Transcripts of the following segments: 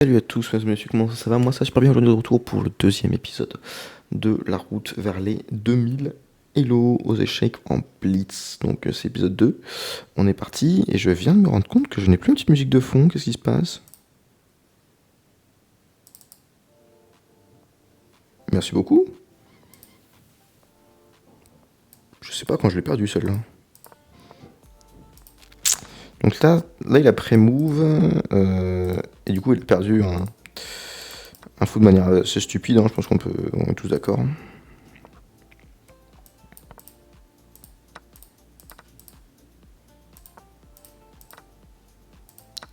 Salut à tous, mesdames et messieurs, comment ça va? Moi ça va super bien, aujourd'hui de retour pour le deuxième épisode de la route vers les 2000 Hello aux échecs en Blitz. Donc c'est épisode 2, on est parti et je viens de me rendre compte que je n'ai plus une petite musique de fond, qu'est-ce qui se passe? Merci beaucoup. Je sais pas quand je l'ai perdu celle-là. Donc là il a pré-move et du coup il a perdu un fou de manière assez stupide, hein, je pense on est tous d'accord.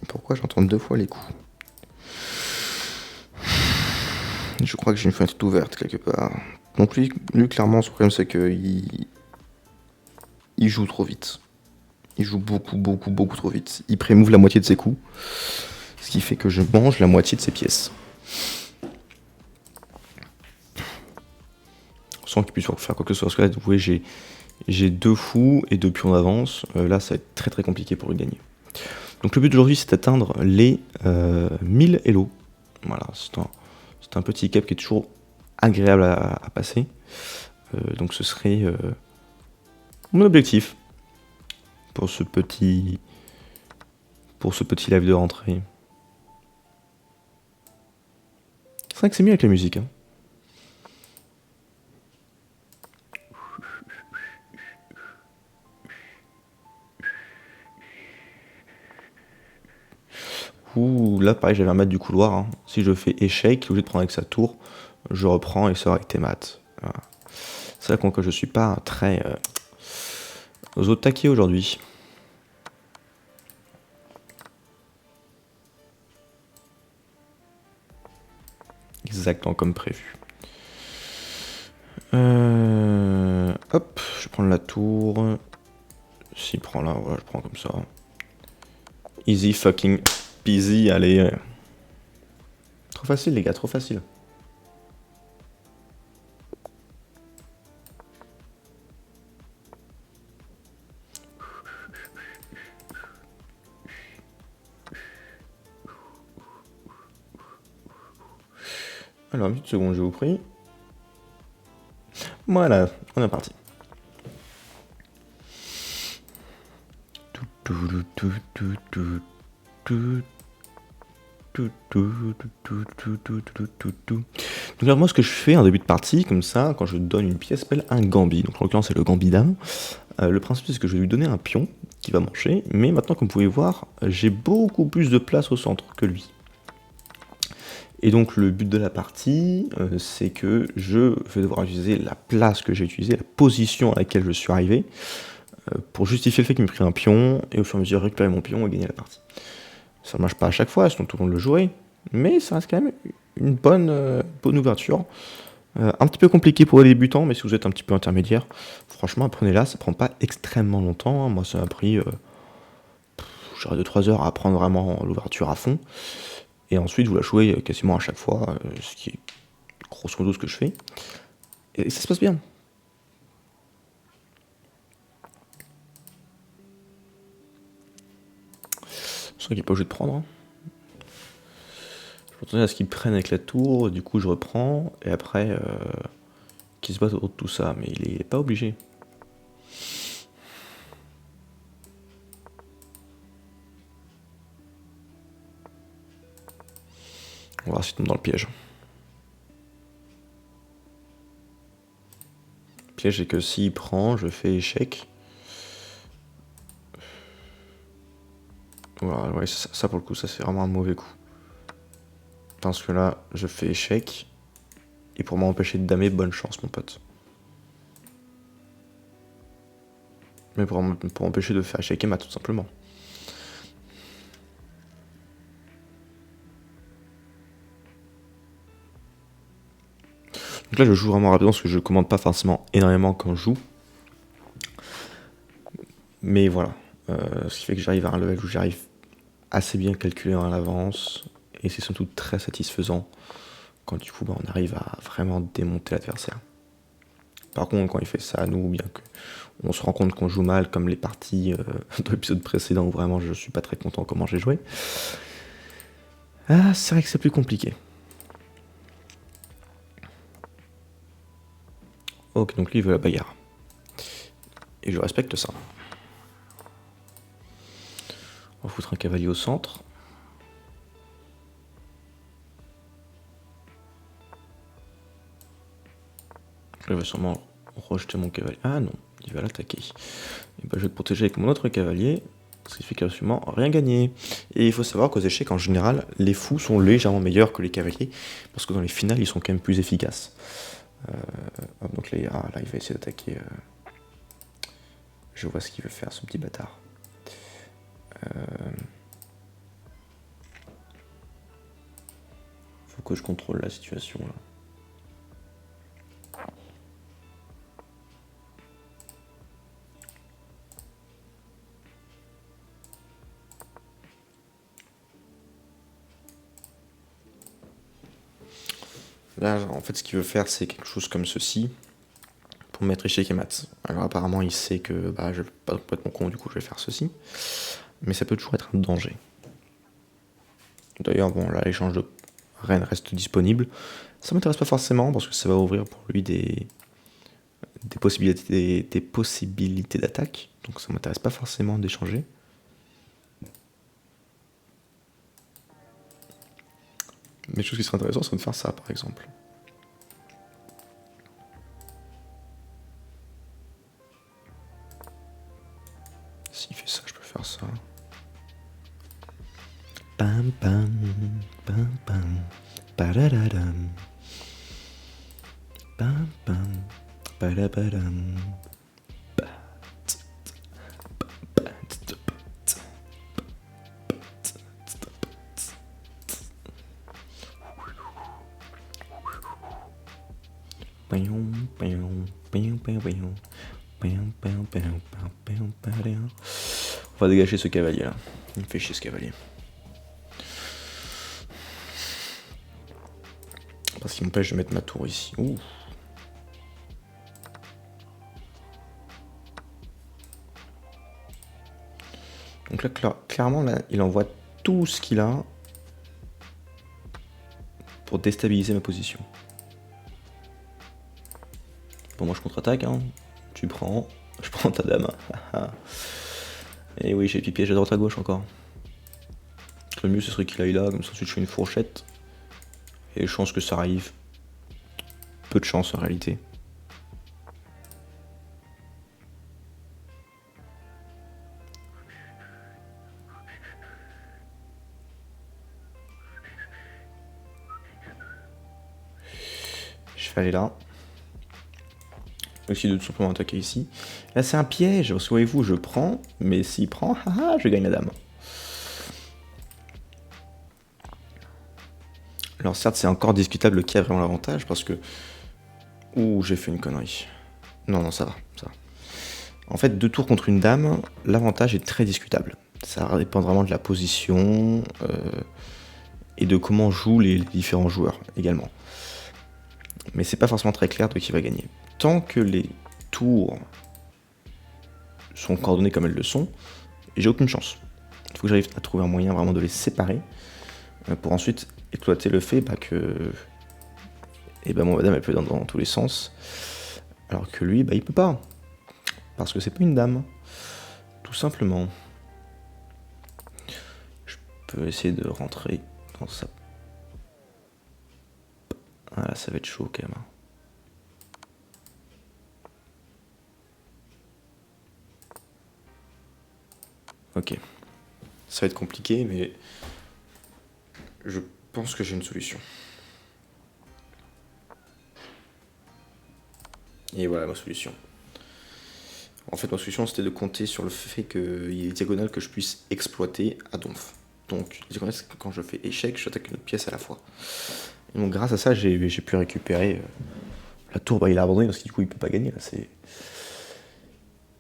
Pourquoi j'entends deux fois les coups? Je crois que j'ai une fenêtre ouverte quelque part. Donc lui clairement, son problème c'est qu'il joue trop vite. Il joue beaucoup trop vite. Il pré-move la moitié de ses coups, ce qui fait que je mange la moitié de ses pièces. Sans qu'il puisse faire quoi que ce soit. Parce que là, vous voyez, j'ai deux fous et deux pions d'avance. Là, ça va être très compliqué pour lui gagner. Donc le but d'aujourd'hui, c'est d'atteindre les 1000 Elo. Voilà, c'est un petit cap qui est toujours agréable à passer. Donc ce serait mon objectif pour ce petit live de rentrée. C'est vrai que c'est mieux avec la musique. Hein. Ouh, là pareil, j'avais un mat du couloir. Hein. Si je fais échec, il est obligé de prendre avec sa tour. Je reprends et sort avec tes maths. Voilà. C'est vrai que je suis pas très au taquet aujourd'hui. Exactement comme prévu. Hop, je vais prendre la tour. S'il prend là, voilà, je prends comme ça. Easy fucking peasy, allez. Trop facile les gars, trop facile. Alors, une petite seconde, je vous prie. Voilà, on est parti. Donc là, moi, ce que je fais en début de partie, comme ça, quand je donne une pièce, s'appelle un gambit. Donc en l'occurrence, c'est le gambit dame. Le principe, c'est que je vais lui donner un pion qui va manger, mais maintenant, comme vous pouvez voir, j'ai beaucoup plus de place au centre que lui. Et donc le but de la partie, c'est que je vais devoir utiliser la place que j'ai utilisée, la position à laquelle je suis arrivé, pour justifier le fait qu'il m'ait pris un pion, et au fur et à mesure récupérer mon pion et gagner la partie. Ça ne marche pas à chaque fois, sinon tout le monde le jouerait, mais ça reste quand même une bonne ouverture. Un petit peu compliqué pour les débutants, mais si vous êtes un petit peu intermédiaire, franchement apprenez-la, ça prend pas extrêmement longtemps. Hein. Moi ça m'a pris 2-3 heures à apprendre vraiment l'ouverture à fond. Et ensuite, vous la jouez quasiment à chaque fois, ce qui est grosso modo ce que je fais. Et ça se passe bien. C'est vrai qu'il n'est pas obligé de prendre. Hein. Je m'attendais à ce qu'ils prennent avec la tour, du coup je reprends, et après, qu'ils se battent autour de tout ça, mais il est pas obligé. On va voir s'il tombe dans le piège. Le piège, c'est que s'il prend, je fais échec. Voilà, ouais, ça pour le coup, ça c'est vraiment un mauvais coup. Parce que là, je fais échec. Et pour m'empêcher de damer, bonne chance, mon pote. Mais pour empêcher de faire échec et mat, tout simplement. Donc là, je joue vraiment rapidement parce que je commande pas forcément énormément quand je joue. Mais voilà. Ce qui fait que j'arrive à un level où j'arrive assez bien calculé à l'avance. Et c'est surtout très satisfaisant quand du coup on arrive à vraiment démonter l'adversaire. Par contre, quand il fait ça à nous, bien qu'on se rend compte qu'on joue mal, comme les parties de l'épisode précédent où vraiment je suis pas très content comment j'ai joué, Ah, c'est vrai que c'est plus compliqué. Ok, donc lui il veut la bagarre. Et je respecte ça. On va foutre un cavalier au centre. Il va sûrement rejeter mon cavalier. Ah non, il va l'attaquer. Et ben, je vais le protéger avec mon autre cavalier. Ce qui fait qu'il a absolument rien gagné. Et il faut savoir qu'aux échecs, en général, les fous sont légèrement meilleurs que les cavaliers. Parce que dans les finales, ils sont quand même plus efficaces. Donc là, il va essayer d'attaquer. Je vois ce qu'il veut faire, ce petit bâtard. Faut que je contrôle la situation là. Là, en fait, ce qu'il veut faire, c'est quelque chose comme ceci. Pour mettre échec et mat. Alors apparemment, il sait que je vais pas complètement con, du coup, je vais faire ceci. Mais ça peut toujours être un danger. D'ailleurs, bon, là, l'échange de reine reste disponible. Ça m'intéresse pas forcément, parce que ça va ouvrir pour lui des possibilités d'attaque. Donc ça m'intéresse pas forcément d'échanger. Mais chose qui serait intéressant, c'est de faire ça, par exemple. S'il fait ça, je peux faire ça. Pam pam, pam pam, padadadam. Pam pam, padabadam. On va dégager ce cavalier là. Il me fait chier ce cavalier. Parce qu'il m'empêche de mettre ma tour ici. Ouh. Donc là, clairement, là, il envoie tout ce qu'il a pour déstabiliser ma position. Bon, moi je contre-attaque, hein. Tu prends, je prends ta dame. Et oui, j'ai pipiège à droite à gauche encore. Le mieux ce serait qu'il aille là, comme ça ensuite je fais une fourchette. Et je pense que ça arrive. Peu de chance en réalité. Je vais aller là. Essayer de tout simplement attaquer ici. Là c'est un piège, parce que voyez-vous, je prends, mais s'il prend, je gagne la dame. Alors certes c'est encore discutable qui a vraiment l'avantage, parce que... Ouh, j'ai fait une connerie. Non, ça va, ça va. En fait, 2 tours contre une dame, l'avantage est très discutable. Ça dépend vraiment de la position et de comment jouent les différents joueurs également. Mais c'est pas forcément très clair de qui va gagner. Tant que les tours sont coordonnés comme elles le sont, j'ai aucune chance. Il faut que j'arrive à trouver un moyen vraiment de les séparer pour ensuite exploiter le fait que mon madame elle peut dans tous les sens, alors que lui il peut pas, parce que c'est pas une dame, tout simplement. Je peux essayer de rentrer dans ça. Ah là ça va être chaud quand même. Ok, ça va être compliqué, mais je pense que j'ai une solution. Et voilà ma solution. En fait, ma solution c'était de compter sur le fait qu'il y ait des diagonales que je puisse exploiter à donf. Donc, les diagonales, quand je fais échec, j'attaque une pièce à la fois. Et donc, grâce à ça, j'ai pu récupérer la tour. Il a abandonné parce que du coup, il peut pas gagner. Là,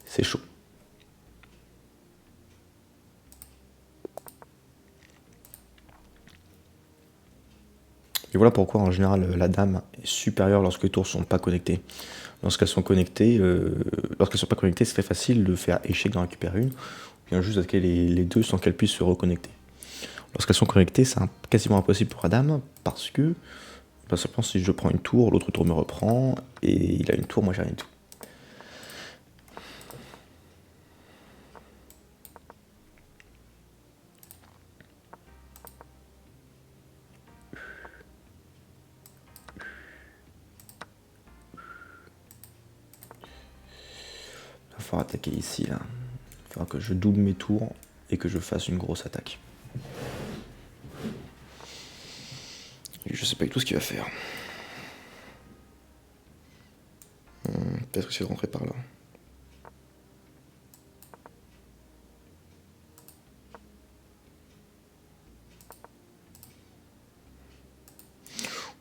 c'est chaud. Et voilà pourquoi, en général, la dame est supérieure lorsque les tours sont pas connectées. Lorsqu'elles sont connectées, lorsqu'elles sont pas connectées, c'est très facile de faire échec d'en récupérer une, ou bien juste attaquer les deux sans qu'elles puissent se reconnecter. Lorsqu'elles sont connectées, c'est quasiment impossible pour Adam, parce que, simplement, si je prends une tour, l'autre tour me reprend, et il a une tour, moi j'ai rien du tout. Il va falloir attaquer ici, là. Il va falloir que je double mes tours, et que je fasse une grosse attaque. Et je sais pas du tout ce qu'il va faire. Peut-être essayer de rentrer par là.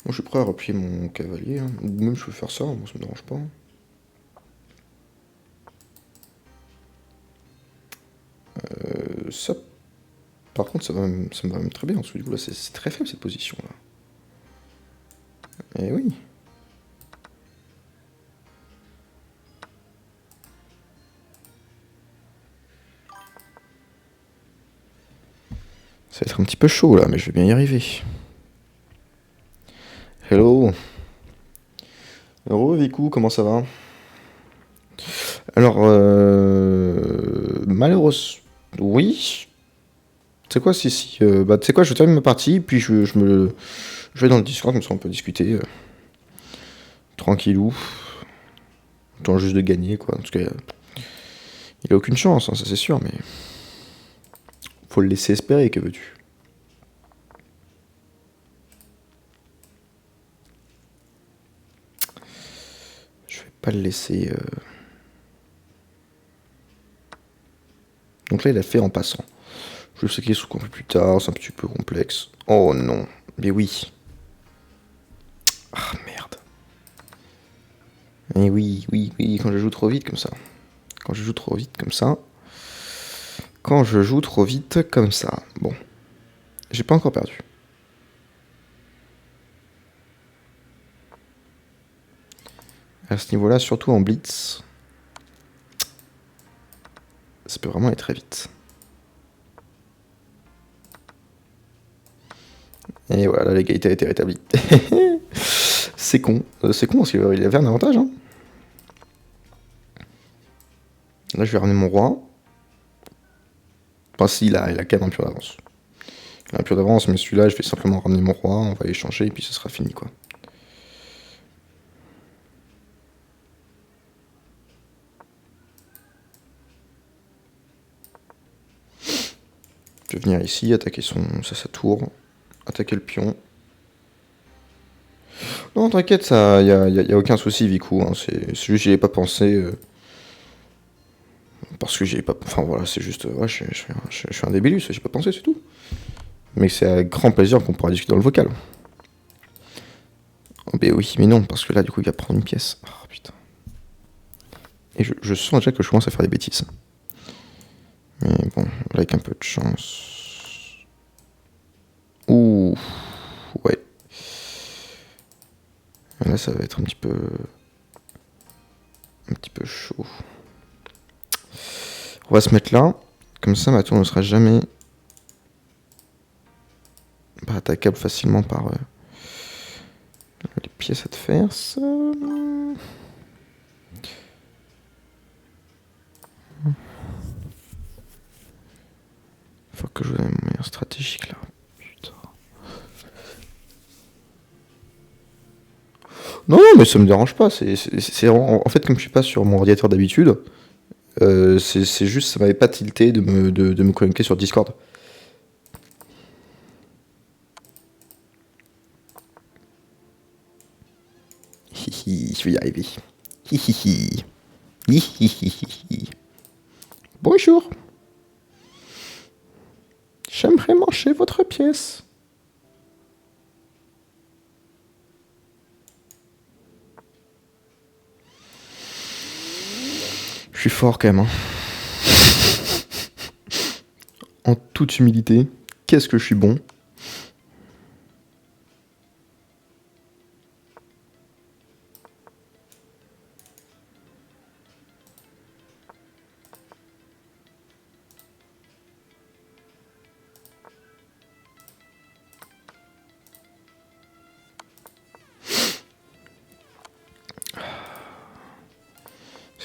Moi je suis prêt à replier mon cavalier, hein. Même je peux faire ça, moi ça me dérange pas. Ça, par contre, ça me va même très bien, parce que du coup là c'est très faible cette position là. Eh oui. Ça va être un petit peu chaud là, mais je vais bien y arriver. Hello. Hello Viku, comment ça va? Alors, malheureusement, oui. Tu sais quoi, bah, tu sais quoi, je termine ma partie, puis je vais dans le Discord, comme ça on peut discuter. Tranquillou. Temps juste de gagner, quoi. En tout cas, il a aucune chance, hein, ça c'est sûr, mais. Faut le laisser espérer, que veux-tu? Je vais pas le laisser. Donc là, il a fait en passant. Je sais qu'il est sous complet plus tard, c'est un petit peu complexe. Oh non, mais oui. Ah merde. Mais oui, oui, oui, quand je joue trop vite comme ça. Quand je joue trop vite comme ça. Quand je joue trop vite comme ça. Bon. J'ai pas encore perdu. À ce niveau-là, surtout en blitz, ça peut vraiment aller très vite. Et voilà, l'égalité a été rétablie. C'est con parce qu'il avait un avantage. Hein. Là, je vais ramener mon roi. Enfin, si, il a quand même un pion d'avance. Il a un pion d'avance, mais celui-là, je vais simplement ramener mon roi, on va échanger, et puis ce sera fini, quoi. Je vais venir ici, attaquer sa tour, attaquer le pion. Non, t'inquiète, ça, y a aucun souci, Viku. Hein, c'est juste que j'y ai pas pensé. Parce que j'ai pas. Enfin voilà, c'est juste. Ouais, je suis un débilus, j'ai pas pensé, c'est tout. Mais c'est avec grand plaisir qu'on pourra discuter dans le vocal. Oh, ben oui, mais non, parce que là, du coup, il va prendre une pièce. Oh putain. Et je sens déjà que je commence à faire des bêtises. Mais bon, avec un peu de chance. Ouh. Ouais. Là, ça va être un petit peu. Un petit peu chaud. On va se mettre là. Comme ça, ma tour ne sera jamais. Pas attaquable facilement par. Les pièces adverses. Faut que je donne mon meilleur stratégique là. Putain. Non, mais ça me dérange pas. En fait, comme je suis pas sur mon ordinateur d'habitude, c'est juste, ça m'avait pas tilté de me connecter sur Discord. Hihi, je vais y arriver. Hihihi. Hihihihi. Bonjour. J'aimerais manger votre pièce. Je suis fort quand même. Hein. En toute humilité, qu'est-ce que je suis bon.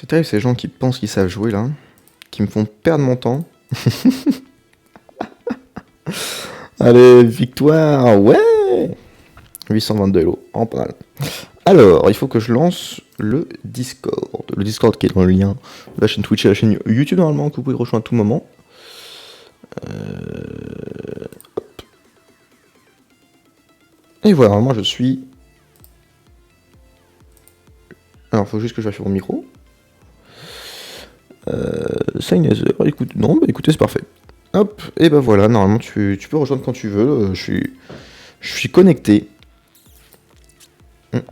C'est terrible ces gens qui pensent qu'ils savent jouer là, qui me font perdre mon temps. Allez, victoire, ouais 822 Hello, en pas mal. Alors, il faut que je lance le Discord. Le Discord qui est dans le lien de la chaîne Twitch et la chaîne YouTube normalement, que vous pouvez rejoindre à tout moment. Et voilà, moi je suis... Alors, il faut juste que je fasse mon micro. Signazer, écoute, non, bah écoutez, c'est parfait. Hop, et bah voilà, normalement tu peux rejoindre quand tu veux, je suis connecté. D'ailleurs,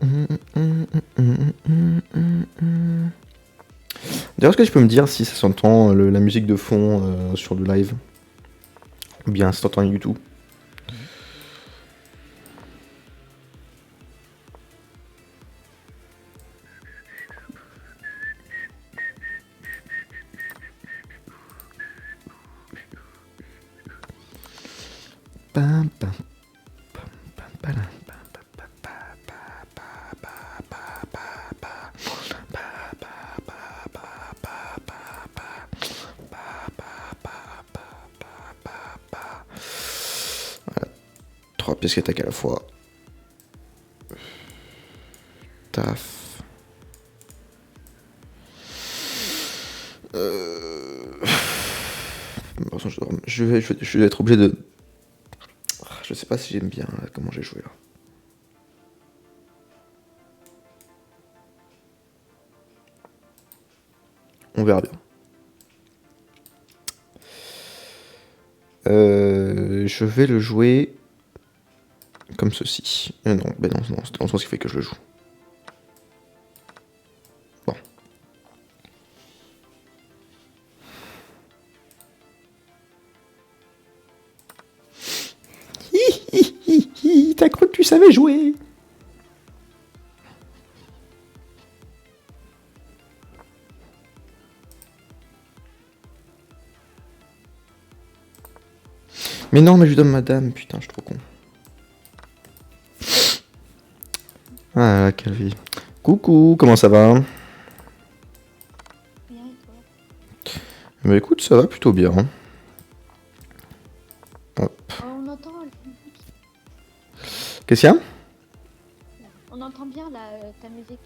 est-ce que tu peux me dire si ça s'entend la musique de fond sur le live? Ou bien si t'entends YouTube? Pam, pam, pam, pam, padam, pam, pam, pam, pam, pam, pam, pam, pam, pam, voilà, 3 pièces qui attaquent à la fois. Taf. Bon, je vais être obligé de... Je sais pas si j'aime bien là, comment j'ai joué là. On verra bien. Je vais le jouer comme ceci. Non, ben non, c'est dans le sens qui fait que je le joue. Bon. T'as cru que tu savais jouer? Mais non, mais je lui donne madame, putain, je suis trop con. Ah là, quelle vie. Coucou, comment ça va? Bien, et toi? Bah écoute, ça va plutôt bien. Hop. Oh, on entend la musique. Qu'est-ce qu'il y a? On entend bien ta musique.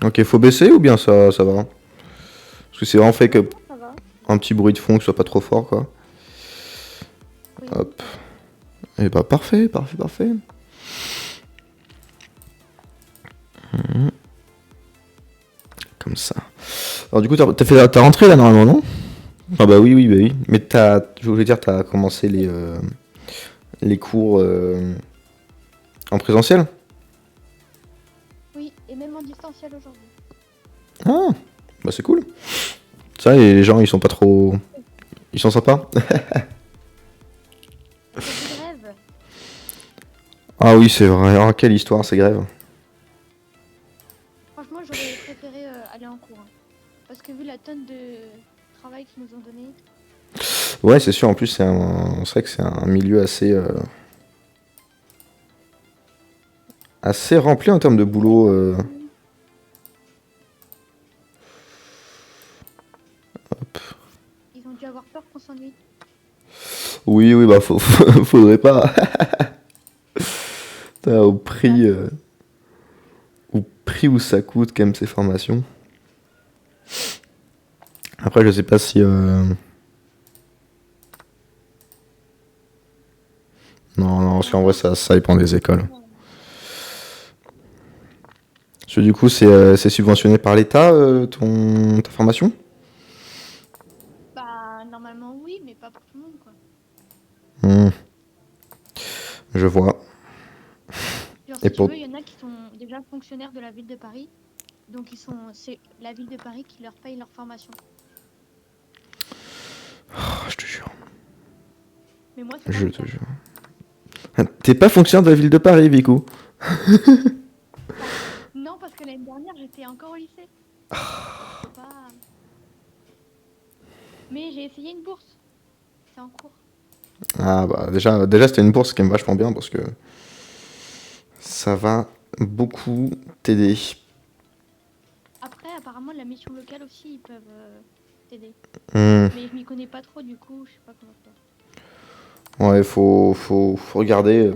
Ok, faut baisser ou bien ça va? Parce que c'est vraiment fait que Ça va? un petit bruit de fond, que ce soit pas trop fort, quoi. Oui. Hop. Et bah parfait, parfait, parfait. Comme ça. Alors du coup, t'as rentré là normalement, non? Ah bah oui, oui, bah oui. Mais je voulais dire, t'as commencé les cours en présentiel? Oui, et même en distanciel aujourd'hui. Ah, bah c'est cool. Ça, et les gens, ils sont pas trop... Ils sont sympas? C'est une grève. Ah oui, c'est vrai. Ah, quelle histoire, ces grèves. Franchement, j'aurais préféré aller en cours. Hein. Parce que vu la tonne de travail qu'ils nous ont donné, Ouais, c'est sûr, en plus, c'est vrai que c'est un milieu assez rempli en termes de boulot. Hop. ils ont dû avoir peur qu'on s'ennuie. Oui, oui, bah faudrait pas. Putain, au prix où ça coûte quand même ces formations. Après, je sais pas si... Non, non, parce qu'en vrai, ça dépend des écoles. Parce que du coup, c'est subventionné par l'État, ta formation? Bah, normalement, oui, mais pas pour tout le monde, quoi. Hmm, je vois. Genre, Et si tu pour... veux, il y en a qui sont déjà fonctionnaires de la ville de Paris. Donc, c'est la ville de Paris qui leur paye leur formation. Oh, je te jure. Mais moi, c'est pas Je le te cas. jure. T'es pas fonctionnaire de la ville de Paris, Vico? Non, parce que l'année dernière, j'étais encore au lycée. C'est pas... Mais j'ai essayé une bourse. C'est en cours. Ah bah déjà c'était une bourse qui aime vachement bien parce que ça va beaucoup t'aider. Après, apparemment, la mission locale aussi, ils peuvent t'aider. Hmm. Mais je m'y connais pas trop, du coup, je sais pas comment faire. Ouais, faut regarder.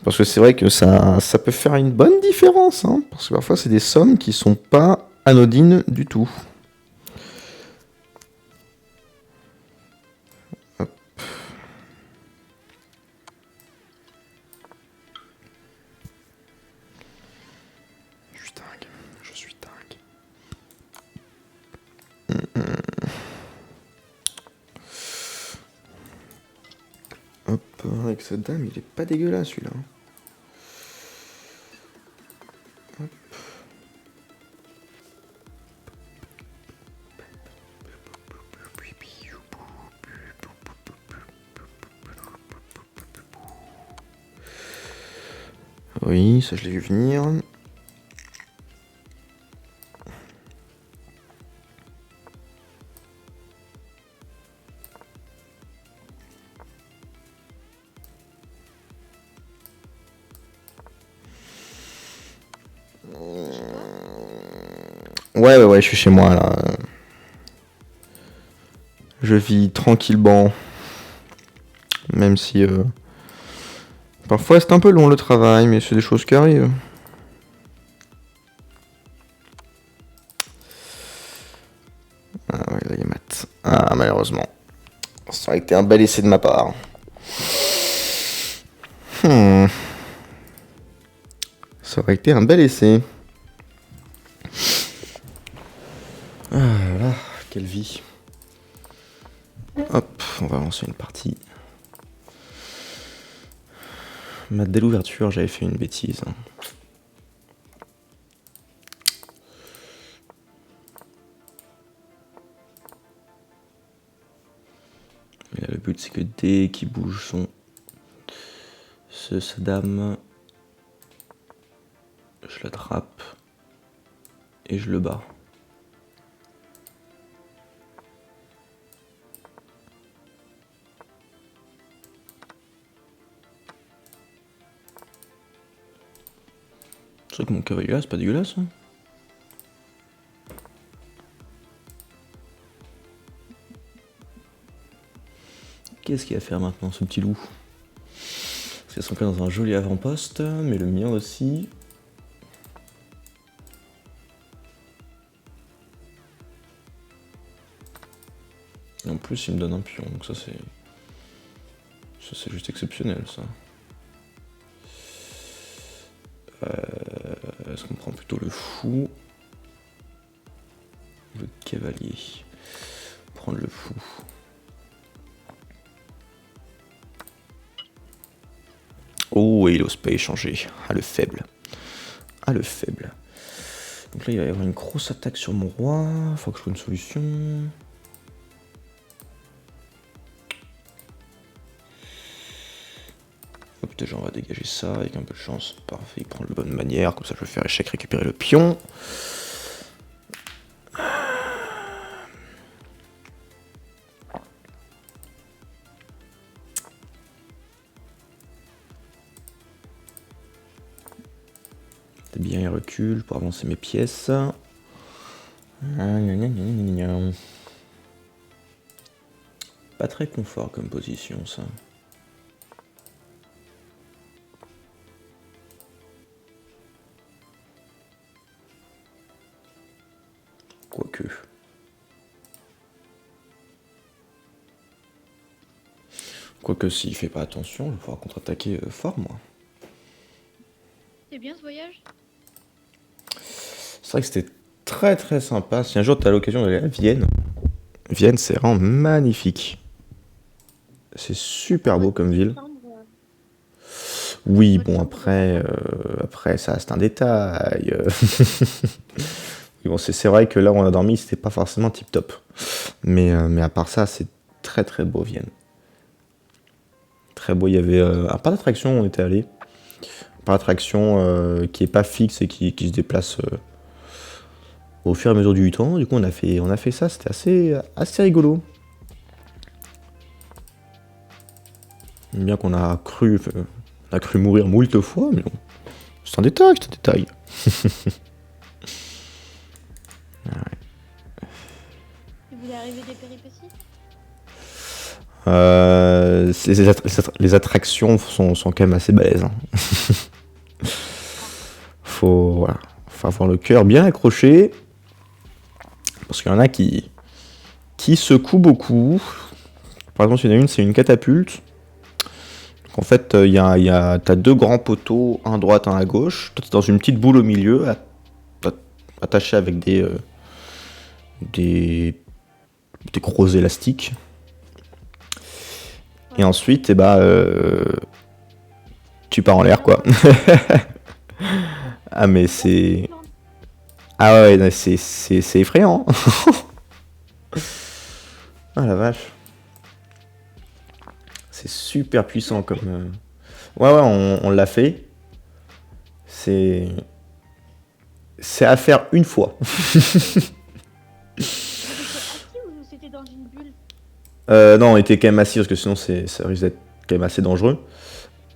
Parce que c'est vrai que ça peut faire une bonne différence. Hein, parce que parfois, c'est des sommes qui sont pas anodines du tout. Hop. Je suis dingue. Je suis dingue. Hop, avec cette dame, il est pas dégueulasse celui-là. Hop. Oui, ça je l'ai vu venir. Ouais, je suis chez moi là. Je vis tranquillement. Même si parfois c'est un peu long le travail, mais c'est des choses qui arrivent. Ah ouais, là il y a Matt. Ah malheureusement. Ça aurait été un bel essai de ma part. Ça aurait été un bel essai. Ah là, quelle vie. Hop, on va lancer une partie. Dès l'ouverture, j'avais fait une bêtise. Et là, le but, c'est que dès qu'il bouge sa dame, je l'attrape et je le bats. C'est vrai que mon cavalier là, c'est pas dégueulasse. Hein. Qu'est-ce qu'il va faire maintenant, ce petit loup? Parce qu'elle s'en dans un joli avant-poste, mais le mien aussi. Et en plus, il me donne un pion, donc ça c'est juste exceptionnel, ça. Est-ce qu'on prend plutôt le fou ou le cavalier? Prendre le fou. Oh, et il ose pas échanger. Ah, le faible. Ah, le faible. Donc là, il va y avoir une grosse attaque sur mon roi. Faut que je trouve une solution. Hop, déjà, on va dégager ça avec un peu de chance. Parfait, il prend de bonne manière. Comme ça, je vais faire échec, récupérer le pion. C'est bien, il recule pour avancer mes pièces. Pas très confort comme position, ça. Quoique. Quoique s'il fait pas attention, je vais pouvoir contre-attaquer fort, moi. C'est bien ce voyage? C'est vrai que c'était très très sympa. Si un jour tu as l'occasion d'aller à Vienne, Vienne c'est vraiment magnifique. C'est super beau comme ville. Oui, bon après ça c'est un détail. Bon, c'est vrai que là où on a dormi c'était pas forcément tip top. Mais à part ça c'est très très beau Vienne. Très beau, il y avait un parc d'attraction où on était allé. Un parc d'attraction qui est pas fixe et qui se déplace au fur et à mesure du temps. Du coup on a fait ça, c'était assez rigolo. Bien qu'on a cru mourir moult fois, mais bon, c'est un détail, Il est arrivé des péripéties? Les attractions sont quand même assez balèzes, hein. Voilà. Faut avoir le cœur bien accroché. Parce qu'il y en a qui secouent beaucoup. Par exemple, il y en a une, c'est une catapulte. Donc, en fait, t'as deux grands poteaux, un à droite, un à gauche. Toi, t'es dans une petite boule au milieu, attachée avec des gros élastiques. Et ensuite, tu pars en l'air, quoi. Ah, mais c'est... Ah ouais, c'est effrayant. Ah la vache. C'est super puissant comme... Ouais, on l'a fait. C'est à faire une fois. C'était assis ou c'était dans une bulle? Non, on était quand même assis parce que sinon ça risque d'être quand même assez dangereux.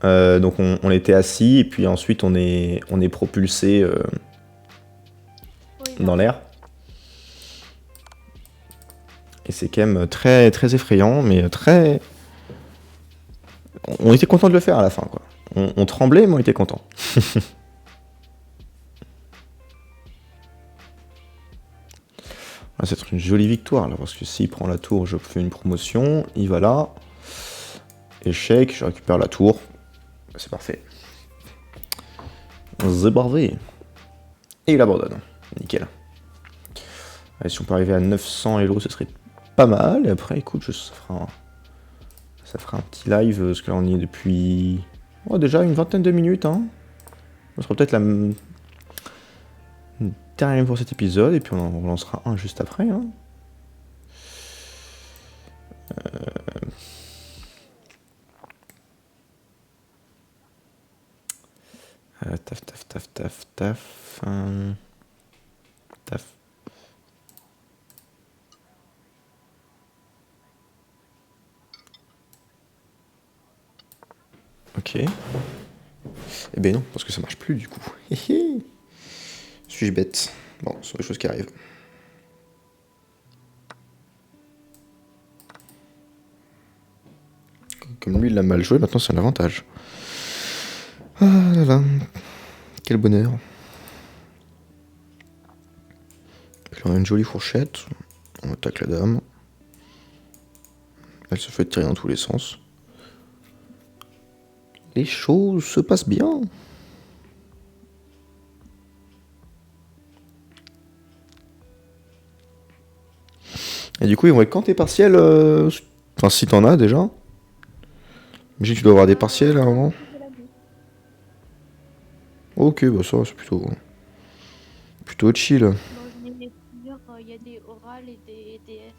Donc on était assis et puis ensuite on est propulsé Oui, dans l'air. Et c'est quand même très, très effrayant, mais très... On était content de le faire à la fin, quoi. On tremblait, mais on était content. C'est une jolie victoire, là, parce que s'il prend la tour, je fais une promotion, il va là. Échec, je récupère la tour. C'est parfait. C'est parfait. Et il abandonne. Nickel. Allez, si on peut arriver à 900 Hello, ce serait pas mal. Et après, écoute, ça fera un petit live, parce que là, on y est depuis... Oh, déjà une vingtaine de minutes, hein. Ce sera peut-être la dernière pour cet épisode, et puis on en relancera un juste après, hein. Taf. Ok. Eh ben non, parce que ça marche plus du coup. Suis-je bête? Bon, ce sont des choses qui arrivent. Comme lui, il l'a mal joué, maintenant c'est un avantage. Ah là là. Quel bonheur. Puis on a une jolie fourchette. On attaque la dame. Elle se fait tirer dans tous les sens. Les choses se passent bien. Et du coup, ils vont être quand tes partiels Enfin, si t'en as déjà. J'imagine que tu dois avoir des partiels à un moment. Ok, bah ça, c'est plutôt chill. Bon, j'en ai plusieurs, il y a des orales et des DS.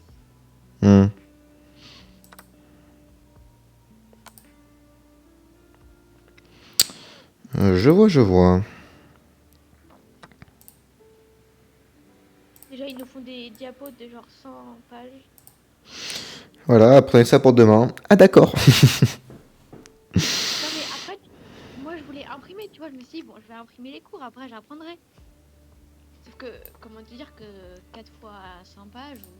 Je vois. Déjà, ils nous font des diapos de genre 100 pages. Voilà, prenez ça pour demain. Ah d'accord. Non, mais après, moi, je voulais imprimer, tu vois. Je me suis dit, bon, je vais imprimer les cours, après, j'apprendrai. Sauf que, comment te dire que 4 fois 100 pages ou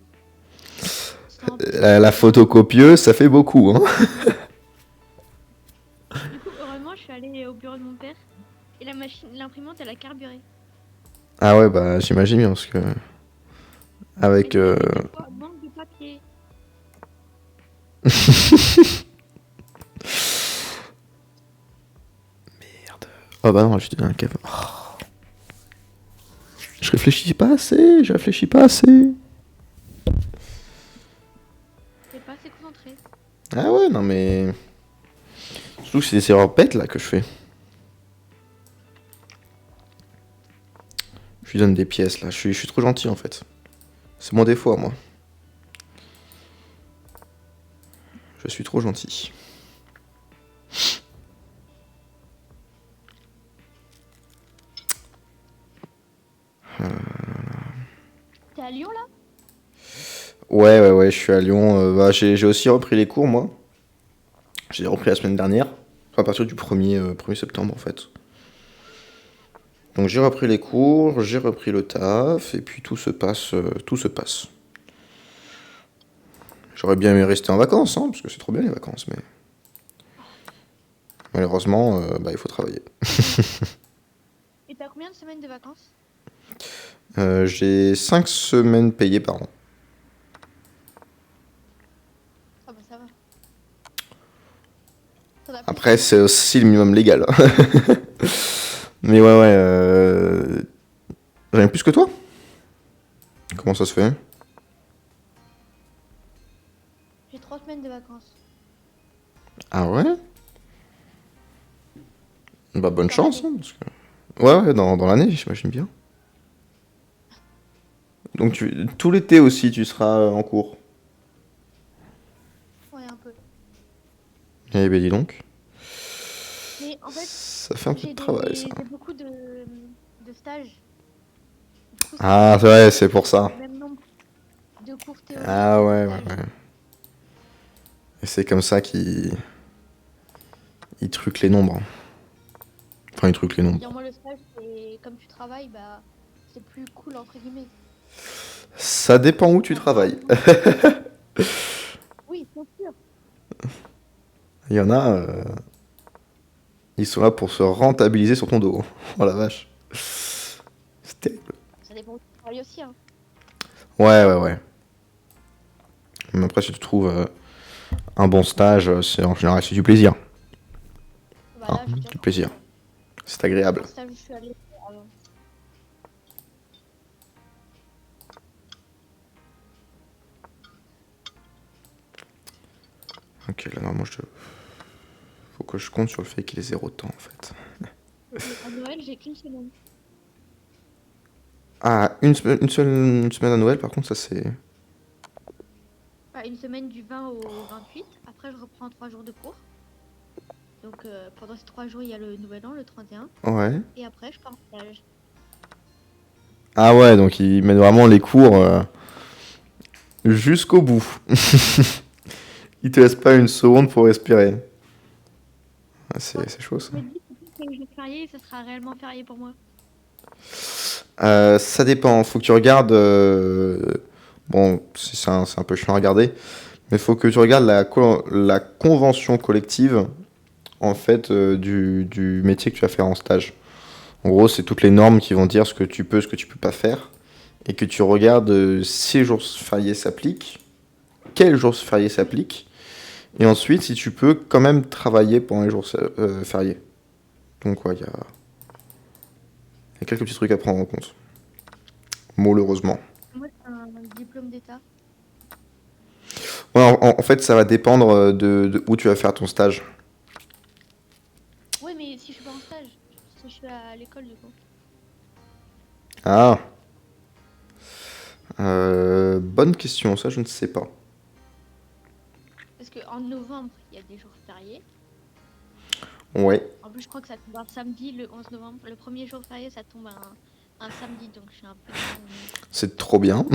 100 La photocopieuse, ça fait beaucoup, hein. Du coup, heureusement, je suis allée au bureau de mon père et l'imprimante, elle a carburé. Ah ouais, bah j'imagine bien, parce que... Avec... Et du coup, des fois, manque de papier. Merde. Oh bah non, j'étais dans un cave. Oh. Je réfléchis pas assez. T'es pas assez concentré. Ah ouais, non mais... Surtout que c'est des erreurs bêtes, là, que je fais. Je lui donne des pièces, là. Je suis trop gentil, en fait. C'est mon défaut, à moi. Je suis trop gentil. T'es à Lyon, là? Ouais, je suis à Lyon. Bah, j'ai aussi repris les cours, moi. J'ai repris la semaine dernière. Enfin, à partir du 1er septembre, en fait. Donc j'ai repris les cours, j'ai repris le taf, et puis tout se passe. J'aurais bien aimé rester en vacances, hein, parce que c'est trop bien les vacances, mais malheureusement, bah, il faut travailler. Et t'as combien de semaines de vacances? J'ai 5 semaines payées par an. Ah bah ça va. T'en as plus que Après, moi. c'est aussi le minimum légal. Mais ouais, j'en ai plus que toi? Comment ça se fait? J'ai 3 semaines de vacances. Ah ouais? Bah bonne Dans chance, l'année. hein, parce que... Ouais, dans l'année, j'imagine bien. Donc tout l'été aussi, tu seras en cours. Ouais, un peu. Eh ben dis donc, Mais en fait, ça fait un peu de travail ça. j'ai beaucoup de stages. Du coup, ça fait Ah c'est vrai, c'est pour ça. le même nombre de cours théoriques Ah que de ouais, ouais, stages. ouais. Et c'est comme ça qu'ils truquent les nombres. Enfin, ils truquent les nombres. Dire moi le stage, c'est comme tu travailles, bah c'est plus cool entre guillemets. Ça dépend où tu Enfin, par travailles. exemple. Oui, c'est sûr. Il y en a, ils sont là pour se rentabiliser sur ton dos. Oh la vache. C'est terrible. Ça dépend où tu travailles aussi, hein. Ouais, ouais, ouais. Mais après, si tu trouves un bon stage, c'est en général c'est du plaisir. Bah Hein, là, j'ai déjà du trouvé plaisir. C'est agréable. un stage où je suis allée avant. Ok, là, normalement, faut que je compte sur le fait qu'il est zéro temps, en fait. Et à Noël, j'ai qu'une semaine. Ah, une semaine à Noël, par contre, ça c'est... Bah, une semaine du 20 au 28. Après, je reprends 3 jours de cours. Donc pendant ces 3 jours, il y a le Nouvel An, le 31. Ouais. Et après, je pars en stage. Ah ouais, donc ils mettent vraiment les cours jusqu'au bout. Ils te laissent pas une seconde pour respirer. Ah, Ouais. c'est chaud, ça. Je me dis que si c'est le jour férié, ça sera réellement férié pour moi. Ça dépend, faut que tu regardes... Bon, c'est un peu chiant à regarder, mais faut que tu regardes la convention collective, en fait, du métier que tu vas faire en stage. En gros, c'est toutes les normes qui vont dire ce que tu peux, ce que tu peux pas faire, et que tu regardes si les jours fériés s'appliquent, quels jours fériés s'appliquent, et ensuite si tu peux quand même travailler pendant les jours fériés. Donc ouais, il y a quelques petits trucs à prendre en compte. Malheureusement. Moi, c'est un diplôme d'État. Ouais, en fait, ça va dépendre de où tu vas faire ton stage. Ouais, mais si je suis pas en stage, si je suis à l'école du coup. Ah, bonne question, ça je ne sais pas. Parce qu'en novembre, il y a des jours fériés. Ouais, En plus, je crois que ça tombe un samedi, le 11 novembre. Le premier jour férié, ça tombe un samedi, donc je suis un peu désolée. c'est trop bien.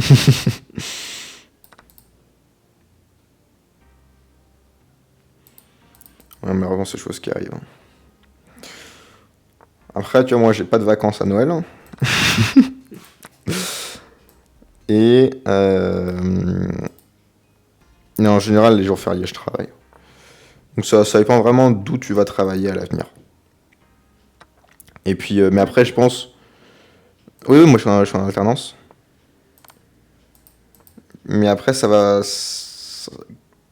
Ouais, mais vraiment, c'est des choses qui arrivent, hein. Après, tu vois, moi, j'ai pas de vacances à Noël. Et mais en général, les jours fériés, je travaille. Donc ça dépend vraiment d'où tu vas travailler à l'avenir. Et puis, mais Ouais, après, je pense... Oui, oui, moi, je suis en alternance. Mais après,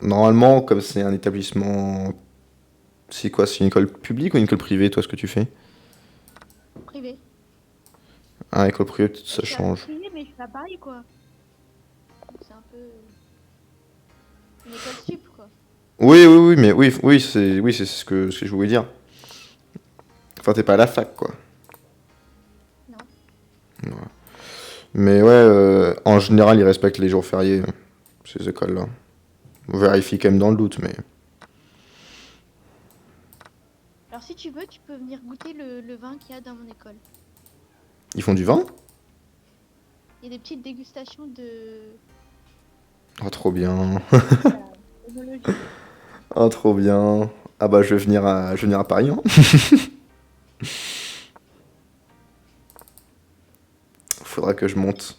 normalement, comme c'est un établissement... C'est quoi? C'est une école publique ou une école privée, toi, ce que tu fais? privé. Ah, école privée, peut-être Je ça suis à change. privé, mais je suis à Paris, quoi. Donc c'est un peu une école sup, quoi. Oui, oui, oui, mais oui, c'est ce que je voulais dire. Enfin, t'es pas à la fac, quoi. Non. Ouais. Mais ouais, en général, ils respectent les jours fériés, ces écoles-là. On vérifie quand même dans le doute, mais... Alors si tu veux, tu peux venir goûter le vin qu'il y a dans mon école. Ils font du vin? Il y a des petites dégustations de Oh, trop bien. d'œnologie. Oh, trop bien. Ah bah, je vais venir à Paris, hein. Faudra que je monte.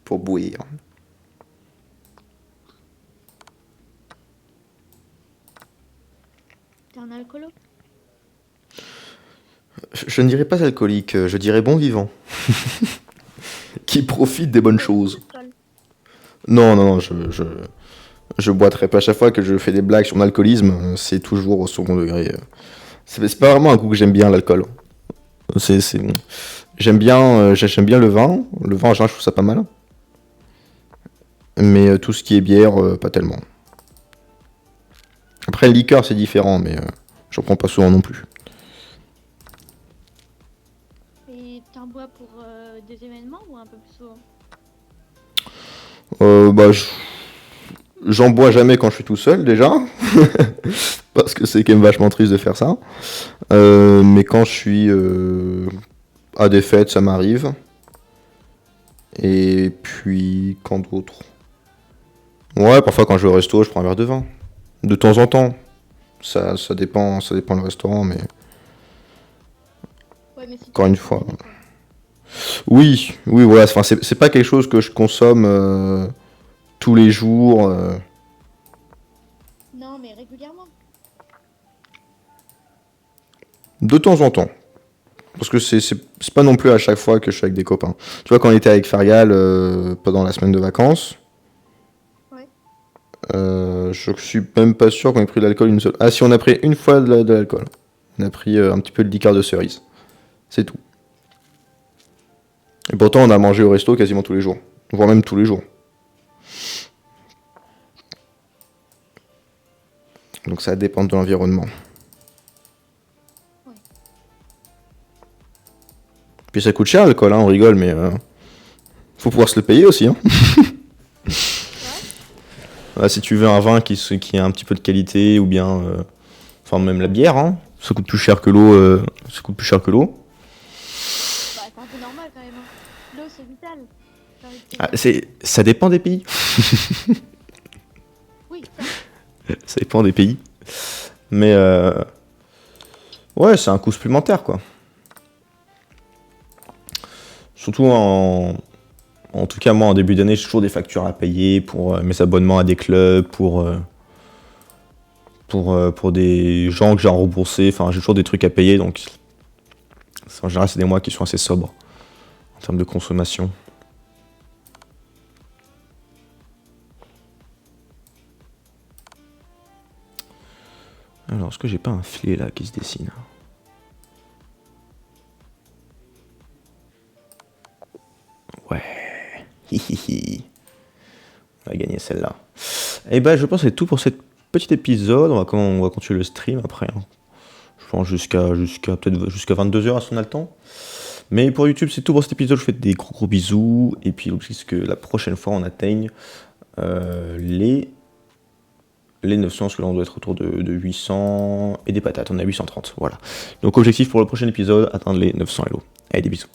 pour bouillir. T'es un alcoolo? Je ne dirais pas alcoolique, je dirais bon vivant. Qui profite des bonnes choses. Alcool. Non, non, non, je bois très peu. À chaque fois que je fais des blagues sur l'alcoolisme, c'est toujours au second degré. C'est pas vraiment un goût que j'aime bien, l'alcool. J'aime bien le vin. Le vin, en général, je trouve ça pas mal. Mais tout ce qui est bière, pas tellement. Après, le liqueur, c'est différent, mais j'en prends pas souvent non plus. Et t'en bois pour des événements ou un peu plus souvent? Bah, j'en bois jamais quand je suis tout seul, déjà. Parce que c'est quand même vachement triste de faire ça. Mais quand je suis à des fêtes, ça m'arrive. Et puis, quand d'autres? Ouais, parfois quand je vais au resto, je prends un verre de vin. De temps en temps. Ça dépend le restaurant, mais Ouais, mais si encore tu une fais fois. plaisir, quoi. Oui, oui, voilà. Enfin, c'est pas quelque chose que je consomme tous les jours. Non, mais régulièrement. De temps en temps. Parce que c'est pas non plus à chaque fois que je suis avec des copains. Tu vois, quand on était avec Farial pendant la semaine de vacances, Ouais. je suis même pas sûr qu'on ait pris de l'alcool une seule. Ah, si, on a pris une fois de l'alcool. On a pris un petit peu de liqueur de cerise. C'est tout. Et pourtant, on a mangé au resto quasiment tous les jours. Voire même tous les jours. Donc ça dépend de l'environnement. Ouais. Puis ça coûte cher l'alcool, hein, on rigole, mais faut pouvoir se le payer aussi. Hein. Voilà, si tu veux un vin qui a un petit peu de qualité, ou bien, enfin même la bière, hein, ça coûte plus cher que l'eau. Ça coûte plus cher que l'eau. Bah, c'est un peu normal quand même. Hein. L'eau, c'est vital. J'ai envie de te Ah, dire. ça dépend des pays. Oui, Ça dépend des pays. Mais ouais, c'est un coût supplémentaire, quoi. Surtout en tout cas, moi, en début d'année, j'ai toujours des factures à payer pour mes abonnements à des clubs, pour des gens que j'ai à rembourser. Enfin, j'ai toujours des trucs à payer, donc en général, c'est des mois qui sont assez sobres en termes de consommation. Alors, est-ce que j'ai pas un filet là qui se dessine? Ouais. Hihihi. On va gagner celle-là. Et ben, je pense que c'est tout pour cet petit épisode. On va continuer le stream après. Hein. Je pense peut-être jusqu'à 22h si on a le temps. Mais pour YouTube, c'est tout pour cet épisode. Je vous fais des gros bisous. Et puis, l'objectif, c'est que la prochaine fois, on atteigne les 900. Parce que là, on doit être autour de 800 et des patates. On est à 830. Voilà. Donc, objectif pour le prochain épisode, atteindre les 900 hello. Allez, des bisous.